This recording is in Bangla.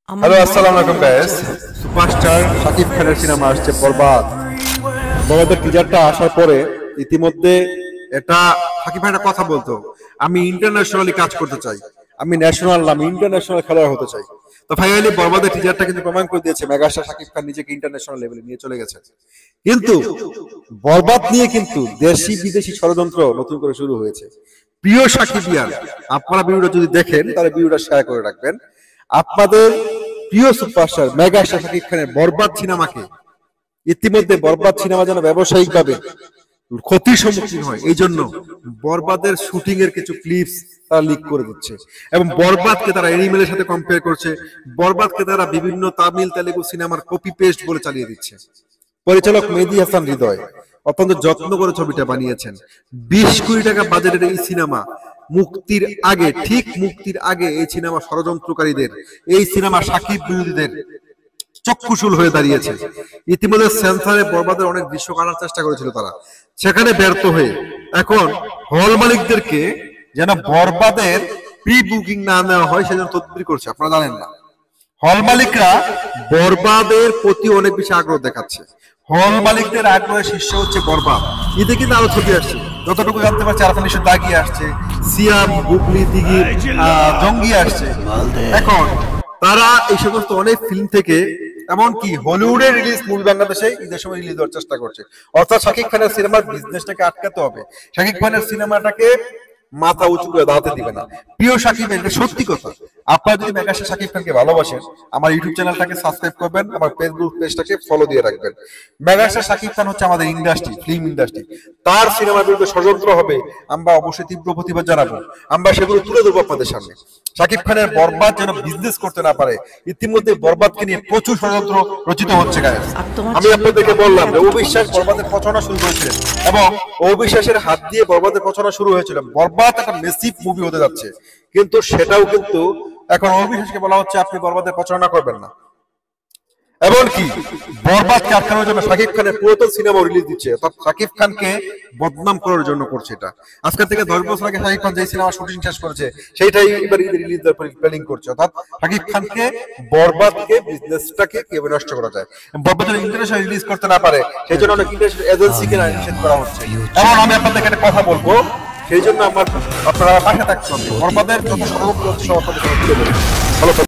হ্যালো, আসসালামু আলাইকুম গাইস। সুপারস্টার শাকিব খানের সিনেমা আসছে বরবাদ। বরবাদের টিজারটা আসার পরে ইতিমধ্যে এটা শাকিব খান একটা কথা বলতো, আমি ইন্টারন্যাশনালি কাজ করতে চাই, আমি ন্যাশনাল না, আমি ইন্টারন্যাশনাল খেলোয়াড় হতে চাই। তো ফাইনালি বরবাদের টিজারটা কিন্তু প্রমাণ করে দিয়েছে মেগাস্টার শাকিব খান নিজেকে ইন্টারন্যাশনাল লেভেলে নিয়ে চলে গেছে। কিন্তু বরবাদ নিয়ে কিন্তু দেশি বিদেশি ষড়যন্ত্র নতুন করে শুরু হয়েছে। প্রিয় সাকিবিয়ান, আপনারা ভিডিওটা যদি দেখেন তাহলে ভিডিওটা শেয়ার করে রাখবেন। আপনাদের প্রিয় সুপারস্টার মেগাস্টার শাকিব খানের বরবাদ সিনেমাকে ইতিমধ্যে বরবাদ সিনেমা যেন ব্যবসায়িকভাবে ক্ষতির সম্মুখীন হয়, এই জন্য বরবাদের শুটিং এর কিছু ক্লিপস তারা লিক করে দিচ্ছে এবং বরবাদকে তারা এনিমেলের সাথে কম্পেয়ার করছে। বরবাদকে তারা বিভিন্ন তামিল তেলেগু সিনেমার কপি পেস্ট বলে চালিয়ে দিচ্ছে। পরিচালক মেহেদী হাসান হৃদয় অত্যন্ত যত্ন করে ছবিটা বানিয়েছেন। 20 কোটি টাকা বাজেটের এই সিনেমা মুক্তির আগে, ঠিক মুক্তির আগে এই সিনেমা ষড়যন্ত্রকারীদের, এই সিনেমা শাকিব বিরোধীদের চক্ষুশূল হয়ে দাঁড়িয়েছে। ইতিমধ্যে সেন্সরে বরবাদের অনেক দৃশ্য কাটার চেষ্টা করেছিল তারা, সেখানে ব্যর্থ হয়ে এখন হল মালিকদেরকে যেন বরবাদের প্রি বুকিং না নেওয়া হয় সেজন্য তদবির করছে। আপনারা জানেন না, হল মালিকরা বরবাদের প্রতি অনেক বেশি আগ্রহ দেখাচ্ছে। হল মালিকদের আগ্রহের শীর্ষে হচ্ছে বরবাদ। ঈদে কিন্তু আরো ছবি আসছে, যতটুকু জানতে পারছি আরফান নিশো দাগি আসছে, সিয়াম, বুবলি, দিঘি, জঙ্গি আসছে। এখন তারা এই সমস্ত অনেক ফিল্ম থেকে এমনকি হলিউডের রিলিজ মুভি বাংলাদেশে ঈদের সময় রিলিজ দেওয়ার চেষ্টা করছে। অর্থাৎ শাকিব খানের সিনেমার বিজনেসটাকে আটকাতে হবে, শাকিব খানের সিনেমাটাকে মাথা উঁচু করে দাঁড়াতে দিবে না। প্রিয় শাকিব, এটা সত্যি কথা। আপনারা যদি মেগাস্টার শাকিব খানকে ভালোবাসেন, আমার ইউটিউব চ্যানেলটাকে সাবস্ক্রাইব করবেন, আমার ফেসবুক পেজটাকে ফলো দিয়ে রাখবেন। মেগাস্টার শাকিব খান হচ্ছে আমাদের ইন্ডাস্ট্রি, ফিল্ম ইন্ডাস্ট্রি। তার সিনেমার বিরুদ্ধে ষড়যন্ত্র হবে, আমরা অবশ্যই তীব্র প্রতিবাদ জানাবো, আমরা সেগুলো তুলে ধরবো আপনাদের সামনে। শাকিব খানের বরবাদ যেন বিজনেস করতে না পারে। ইতিমধ্যে বরবাদকে নিয়ে প্রচুর ষড়যন্ত্র রচিত হচ্ছে গায়ে। আমি আপনাদেরকে বললাম যে অবিশ্বাস বরবাদের প্রচারণা শুরু করেছিলেন এবং অবিশ্বাসের হাত দিয়ে বরবাদের প্রচারণা শুরু হয়েছিল। বরবাদ একটা মেসিভ মুভি হতে যাচ্ছে, কিন্তু সেটাও কিন্তু এখন অবিশ্বাসকে বলা হচ্ছে আপনি বরবাদের প্রচারণা করবেন না। এমনকি বরবাদকে আটকানোর জন্য শাকিব খানের পুরাতন সিনেমা রিলিজ দিচ্ছে, অর্থাৎ শাকিব খানকে বদনাম করার জন্য করছে এটা। আজকে থেকে 10 বছর আগে শাকিব খান যে সিনেমা শুটিং শেষ করেছে সেইটাই এবার ঈদের রিলিজ দেওয়ার প্ল্যানিং করছে। অর্থাৎ শাকিব খানকে বরবাদকে বিজনেসটাকে কিভাবে নষ্ট করা যায়, বরবাদ যেন ইন্টারন্যাশনাল রিলিজ করতে না পারে সেই জন্য অনেক ইন্টারন্যাশনাল এজেন্সিকে নিষেধ করা হচ্ছে। এবং আমি আপনাদের একটা কথা বলবো, সেই জন্য আপনারা পাশে থাকতে হবে। বরবাদের যত ষড়যন্ত্র হচ্ছে সব আপনাদের তুলে ধরবো। ভালো।